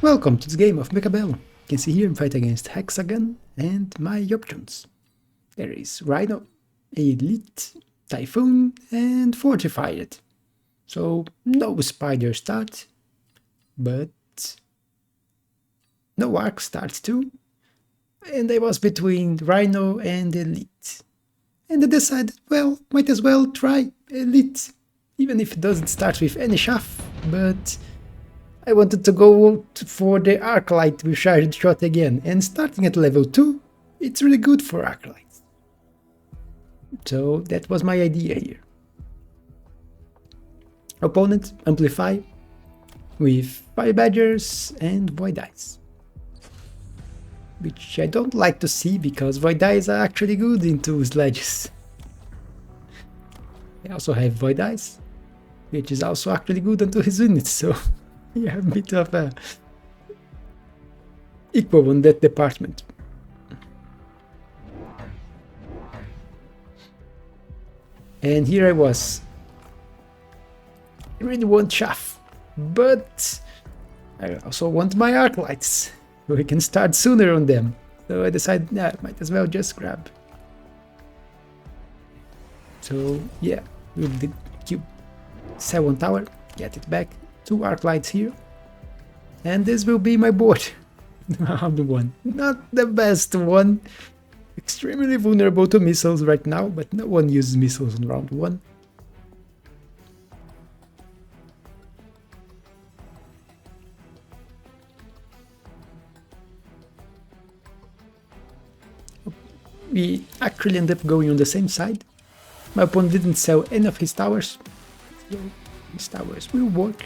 Welcome to this game of Mechabellum. You can see here I'm fighting against Hexagon and my options. There is Rhino, Elite, Typhoon and Fortified. So no Spider start, but no Arc starts too. And I was between Rhino and Elite. And I decided, well, might as well try Elite, even if it doesn't start with any shaft, but I wanted to go for the Arclight with Charged Shot again, and starting at level 2, it's really good for Arclights. So that was my idea here. Opponent, Amplify, with Fire Badgers and Void Eyes. Which I don't like to see, because Void Eyes are actually good into sledges. I also have Void Eyes, which is also actually good into his units, so yeah, a bit of a equal on that department. And here I was. I really want Chaff, but I also want my Arclights, so we can start sooner on them. So I decided, yeah, might as well just grab. So yeah, with the cube 7 tower, get it back. 2 Arclights here, and this will be my board. Round 1, not the best one, extremely vulnerable to missiles right now, but no one uses missiles in round 1. We actually end up going on the same side. My opponent didn't sell any of his towers, so his towers will work.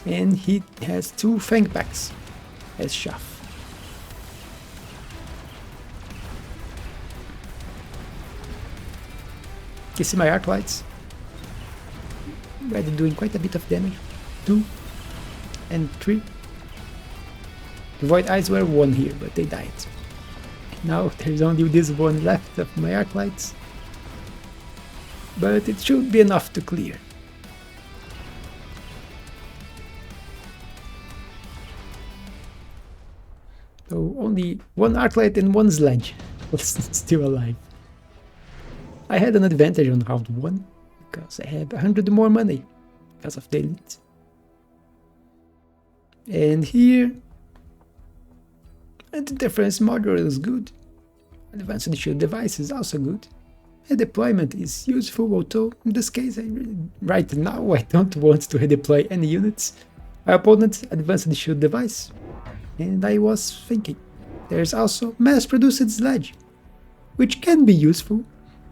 And he has 2 Fang Packs as Chaff. You see my Arclights? Already doing quite a bit of damage. 2 and 3. The Void Eyes were 1 here, but they died. Now there's only this one left of my Arclights. But it should be enough to clear. So only 1 Arclight and 1 sledge was still alive. I had an advantage on round 1 because I have 100 more money because of the Elite. And here, Anti-Interference Module is good. Advanced Shield Device is also good. Redeployment is useful, although in this case right now I don't want to redeploy any units. My opponent, Advanced Shield Device. And I was thinking, there's also mass-produced sledge, which can be useful.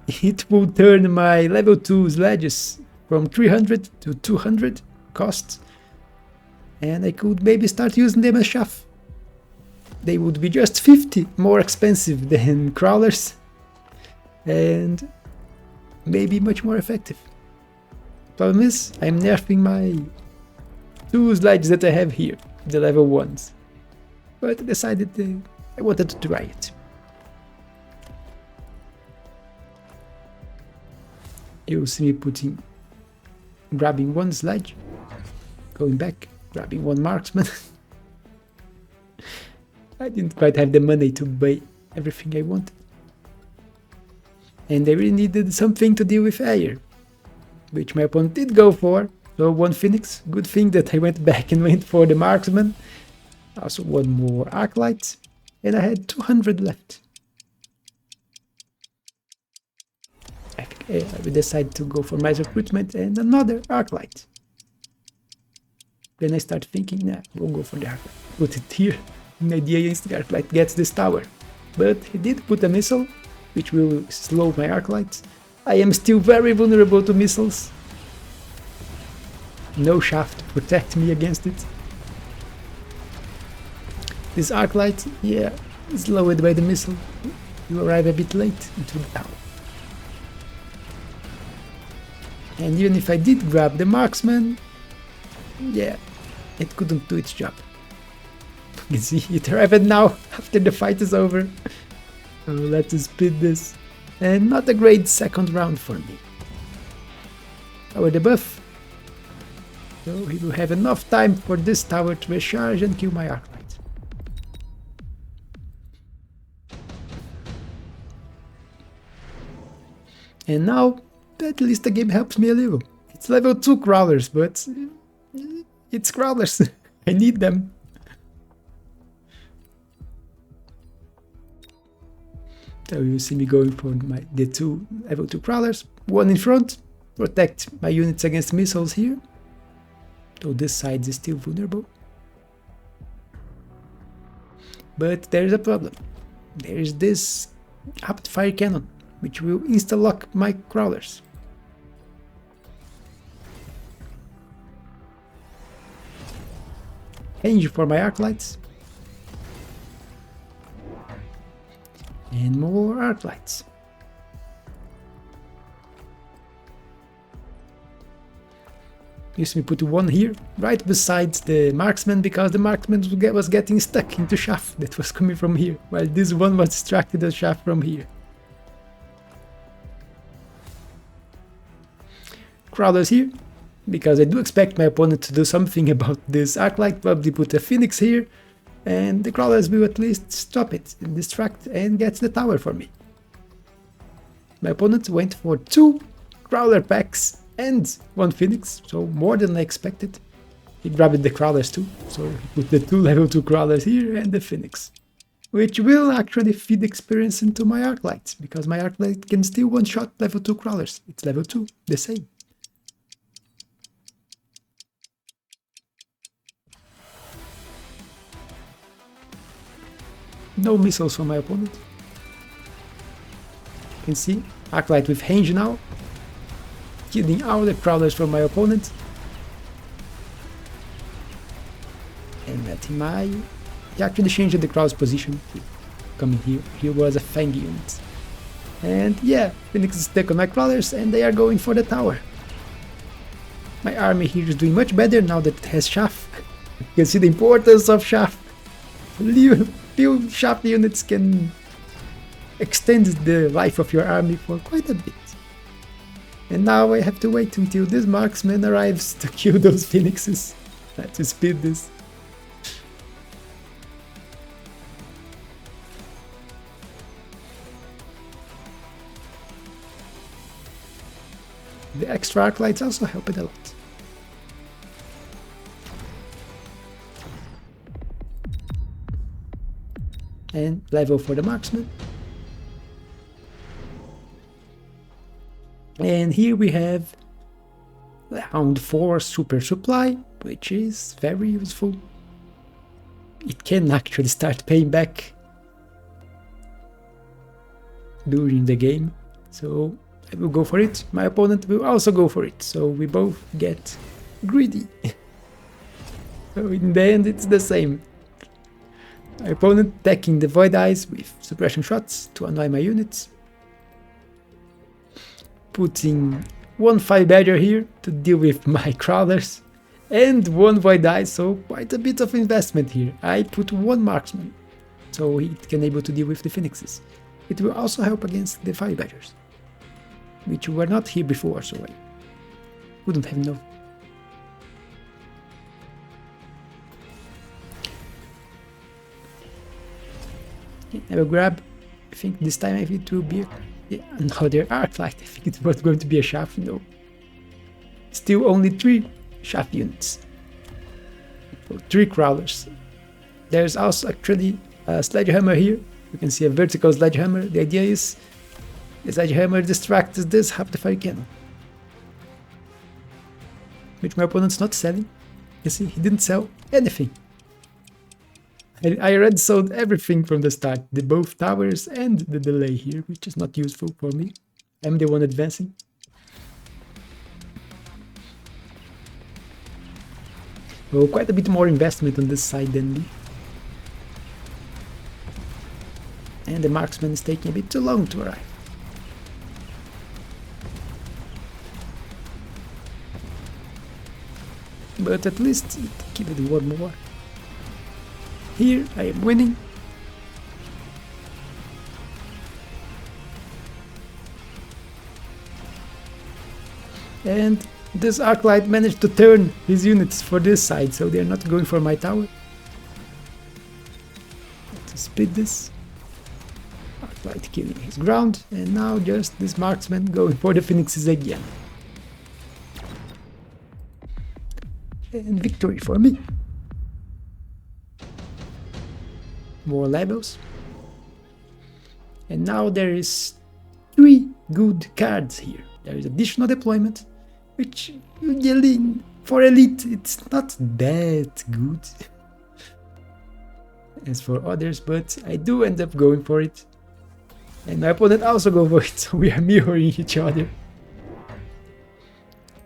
It will turn my level 2 sledges from 300 to 200 cost, and I could maybe start using them as chaff. They would be just 50 more expensive than crawlers, and maybe much more effective. Problem is, I'm nerfing my 2 sledges that I have here, the level 1s. But I decided I wanted to try it. You'll see me grabbing 1 sledge, going back, grabbing 1 marksman. I didn't quite have the money to buy everything I wanted. And I really needed something to deal with air, which my opponent did go for. So 1 Phoenix, good thing that I went back and went for the marksman. Also 1 more Arclight, and I had 200 left. I think I will decide to go for mass recruitment and another Arclight. Then I start thinking, nah, we'll go for the Arclight. Put it here. The idea is the Arclight gets this tower. But he did put a missile, which will slow my Arclights. I am still very vulnerable to missiles. No shaft to protect me against it. This Arclight, yeah, is slowed by the missile. You arrive a bit late into the tower. And even if I did grab the marksman, yeah, it couldn't do its job. You can see it arrived now, after the fight is over. So let's split this. And not a great second round for me. Our debuff. So he will have enough time for this tower to recharge and kill my Arclight. And now, at least the game helps me a little. It's level 2 crawlers, but it's crawlers. I need them. So you see me going for the two level 2 crawlers. One in front, protect my units against missiles here. So this side is still vulnerable. But there is a problem. There is this rapid fire cannon, which will insta-lock my crawlers. Range for my Arclights. And more Arclights. Used to put one here, right beside the marksman, because the marksman was getting stuck into chaff that was coming from here, while this one was distracted the chaff from here. Crawlers here, because I do expect my opponent to do something about this Arclight, probably put a Phoenix here, and the crawlers will at least stop it, and distract, and get the tower for me. My opponent went for 2 crawler packs and 1 Phoenix, so more than I expected. He grabbed the crawlers too, so he put the 2 level 2 crawlers here and the Phoenix, which will actually feed experience into my Arclight, because my Arclight can still one-shot level 2 crawlers. It's level 2, the same. No missiles from my opponent. You can see Arclight with range now, killing all the crawlers from my opponent. And letting he actually changed the crawler's position. Coming here. Here was a Fang unit. And yeah, Phoenix is stuck on my crawlers and they are going for the tower. My army here is doing much better now that it has chaff. You can see the importance of chaff. Few chaff units can extend the life of your army for quite a bit. And now I have to wait until this marksman arrives to kill those phoenixes. To speed this. The extra Arclights also help it a lot. And level for the marksman. And here we have round 4 super supply, which is very useful. It can actually start paying back during the game, so I will go for it. My opponent will also go for it, so we both get greedy. So in the end it's the same. My opponent attacking the Void Eyes with suppression shots to annoy my units. Putting 1 Fire Badger here to deal with my crawlers. And 1 Void Eye, so quite a bit of investment here. I put 1 Marksman, so he can able to deal with the Phoenixes. It will also help against the Fire Badgers, which were not here before, so I wouldn't have known. I will grab, I think this time it will be another Arclight. I think it was going to be a chaff, no. Still only 3 chaff units. So 3 crawlers. There's also actually a sledgehammer here. You can see a vertical sledgehammer. The idea is the sledgehammer distracts this half the fire cannon, which my opponent's not selling. You see, he didn't sell anything. I already sold everything from the start, both towers and the delay here, which is not useful for me. I'm the one advancing. Oh, quite a bit more investment on this side than me. And the marksman is taking a bit too long to arrive. But at least give it 1 more. Here I am winning. And this Arclight managed to turn his units for this side, so they're not going for my tower. Let's speed this. Arclight killing his ground, and now just this marksman going for the phoenixes again. And victory for me. More levels. And now there is 3 good cards here. There is additional deployment, which usually for elite it's not that good as for others, but I do end up going for it. And my opponent also go for it, so we are mirroring each other.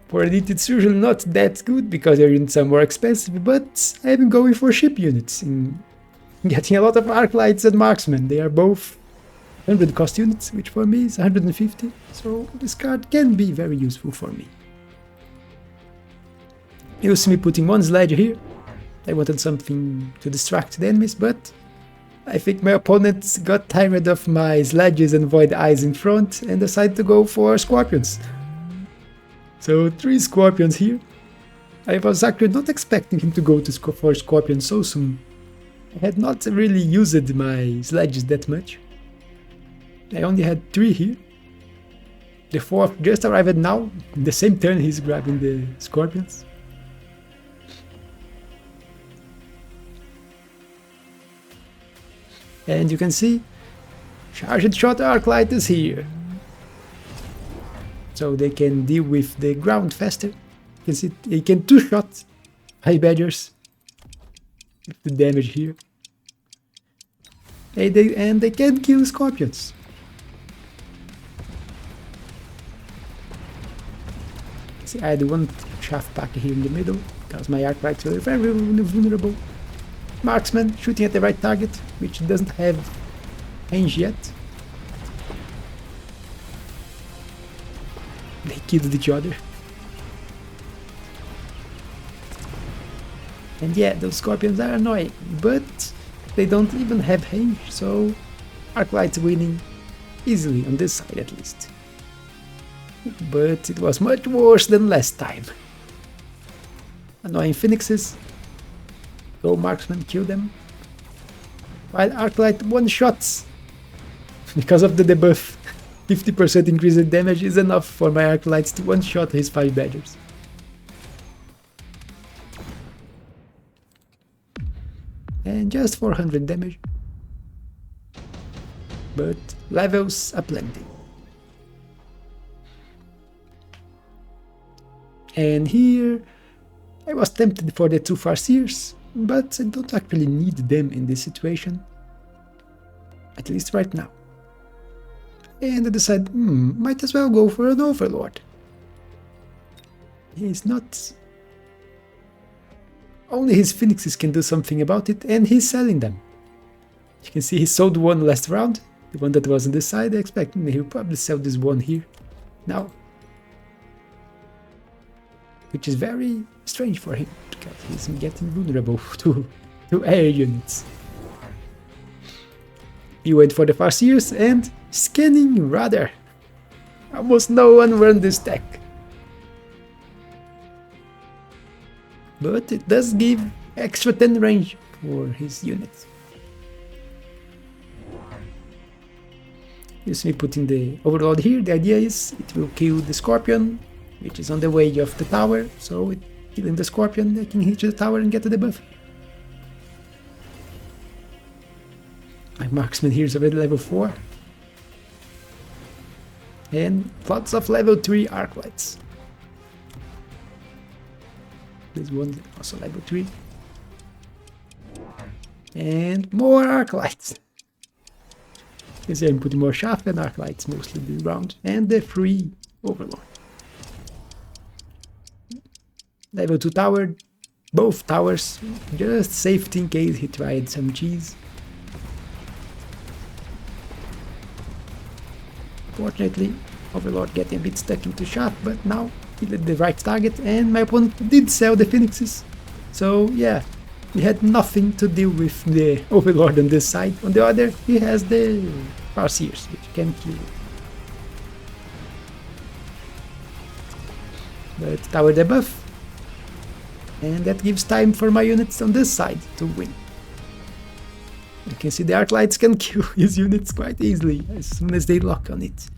For elite it's usually not that good because their units are more expensive, but I'm going for ship units and getting a lot of Arclights and marksmen. They are both 100 cost units, which for me is 150, so this card can be very useful for me. You'll see me putting one sledge here. I wanted something to distract the enemies, but I think my opponent got tired of my sledges and void eyes in front and decided to go for scorpions. So 3 scorpions here. I was actually not expecting him to go for scorpions so soon. I had not really used my sledges that much. I only had 3 here. The 4th just arrived now. In the same turn he's grabbing the scorpions. And you can see, charged shot Arclight is here. So they can deal with the ground faster. You can see they can 2-shot high badgers. The damage here. And they can kill scorpions. See, I had one shaft pack here in the middle because my Arclights were very vulnerable. Marksman shooting at the right target, which doesn't have range yet. They killed each other. And yeah, those scorpions are annoying, but they don't even have range, so Arclight's winning easily on this side at least. But it was much worse than last time. Annoying phoenixes. Go marksman, kill them. While Arclight one-shots. Because of the debuff, 50% increase in damage is enough for my Arclights to one-shot his 5 badgers. And just 400 damage. But levels aplenty. And here I was tempted for the 2 Farseers, but I don't actually need them in this situation, at least right now. And I decided, might as well go for an Overlord. He's not... Only his Phoenixes can do something about it, and he's selling them. You can see he sold one last round, the one that was on this side. I expect he'll probably sell this one here now. Which is very strange for him, because he's getting vulnerable to air units. He went for the Farseers and scanning radar. Almost no one run this deck. But it does give extra 10 range for his units. You see me putting the Overlord here. The idea is it will kill the Scorpion, which is on the way of the tower, so killing the Scorpion, I can hit the tower and get the debuff. My marksman here is already level 4. And lots of level 3 Arclights. This one also level 3. And more Arclights. You see I'm putting more shaft and Arclights mostly this round. And the free Overlord. Level 2 tower, both towers, just safety in case he tried some cheese. Fortunately, Overlord getting a bit stuck into shaft, but now he hit the right target and my opponent did sell the Phoenixes. So yeah, he had nothing to deal with the Overlord on this side. On the other, he has the Farseers, which can kill. but tower debuff, and that gives time for my units on this side to win. You can see the arc lights can kill his units quite easily as soon as they lock on it.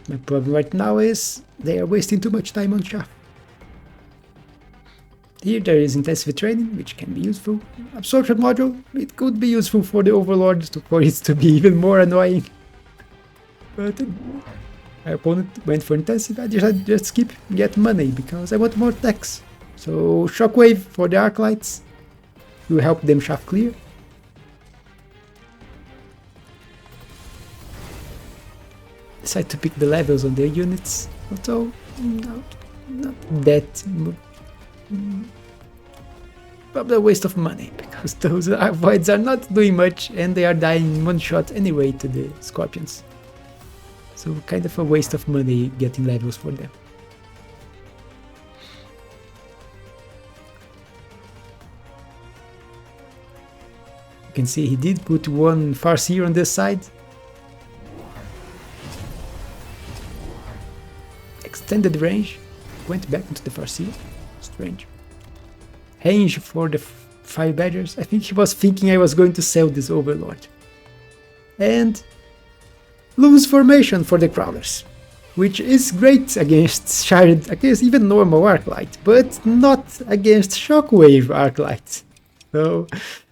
My problem right now is they are wasting too much time on chaff. Here there is intensive training, which can be useful. Absorption module, it could be useful for the overlord for it to be even more annoying. But my opponent went for intensive, I decided to just skip, get money, because I want more techs. So shockwave for the arc lights will help them shaft clear. Decide to pick the levels on their units, although not that. Probably a waste of money, because those voids are not doing much and they are dying in one shot anyway to the scorpions. So kind of a waste of money getting levels for them. You can see he did put one Farseer on this side. Extended range, went back into the Farseer. Strange. Range for the 5 badgers. I think he was thinking I was going to sell this overlord. And lose formation for the crawlers, which is great against Shard, against even normal Arclight, but not against Shockwave Arclight. So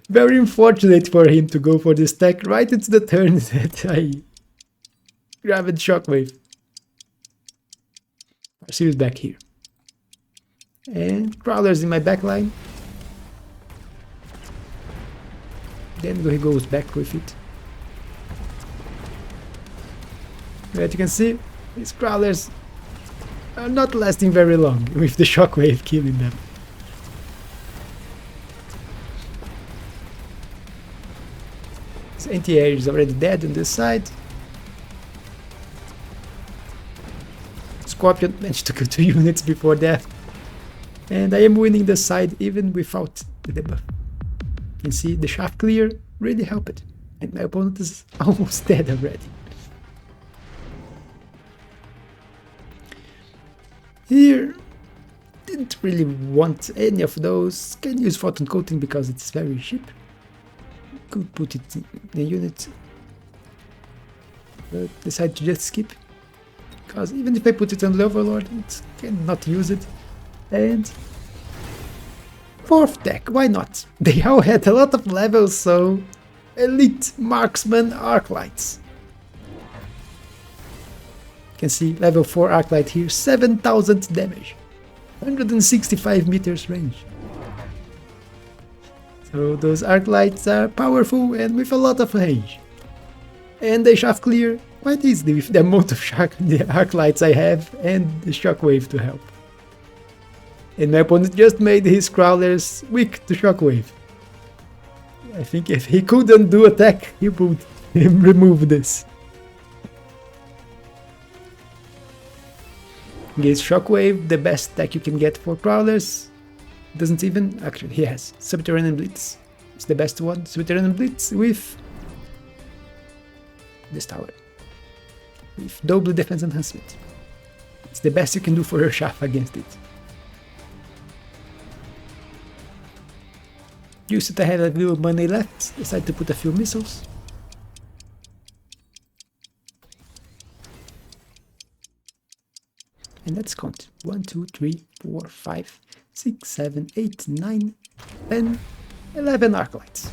very unfortunate for him to go for this tech right into the turn that I grabbed Shockwave. Farseer is back here. And crawlers in my backline. Then he goes back with it. But you can see, these crawlers are not lasting very long with the shockwave killing them. So anti-air is already dead on this side. Scorpion managed to kill 2 units before death. And I am winning this side even without the debuff. You can see the shaft clear really helped. And my opponent is almost dead already. Here, didn't really want any of those. Can use photon coating because it's very cheap. Could put it in the unit. But decided to just skip. Because even if I put it on the overlord, it cannot use it. And 4th deck, why not? They all had a lot of levels, so elite marksman arclights. You can see level 4 arclight here, 7000 damage, 165 meters range. So those arclights are powerful and with a lot of range. And they shaft clear quite easily with the amount of the arclights I have and the shockwave to help. And my opponent just made his crawlers weak to shockwave. I think if he couldn't do attack, he would remove this. Against shockwave, the best attack you can get for crawlers. Doesn't even, actually he has Subterranean Blitz. It's the best one, Subterranean Blitz with this tower. With double defense enhancement. It's the best you can do for your shaft against it. Used that I had a little money left, decided to put a few missiles. And let's count. 1, 2, 3, 4, 5, 6, 7, 8, 9, 10, 11 arclights.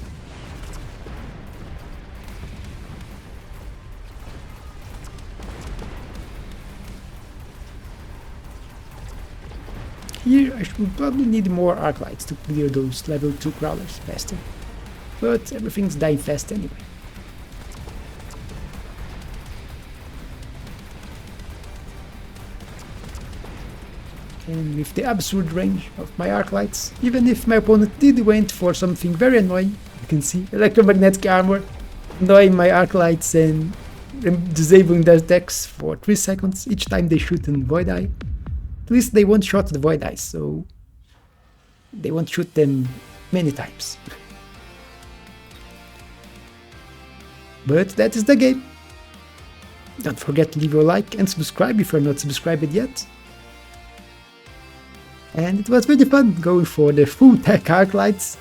Here I should probably need more arclights to clear those level 2 crawlers faster. But everything's dying fast anyway. And with the absurd range of my arclights, even if my opponent did went for something very annoying, you can see electromagnetic armor, annoying my arclights and disabling their attacks for 3 seconds each time they shoot in Void Eye. At least they won't shot the Void Eyes, so they won't shoot them many times. But that is the game. Don't forget to leave a like and subscribe if you're not subscribed yet. And it was really fun going for the full tech arc lights,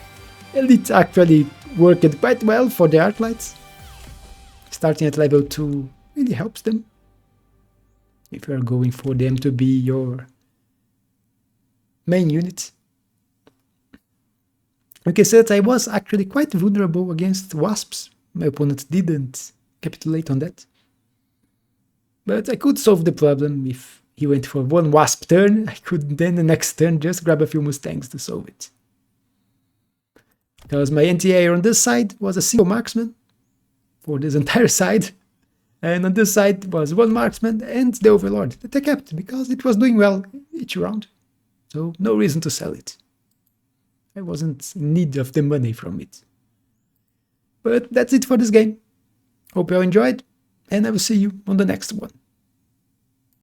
and it actually worked quite well for the arc lights. Starting at level 2 really helps them, if you are going for them to be your main unit. Okay, so that I was actually quite vulnerable against wasps. My opponent didn't capitulate on that. But I could solve the problem if he went for one wasp turn. I could then the next turn just grab a few mustangs to solve it. Because my anti-air on this side was a single marksman for this entire side. And on this side was one marksman and the overlord that I kept because it was doing well each round. So no reason to sell it. I wasn't in need of the money from it. But that's it for this game. Hope you all enjoyed, and I will see you on the next one.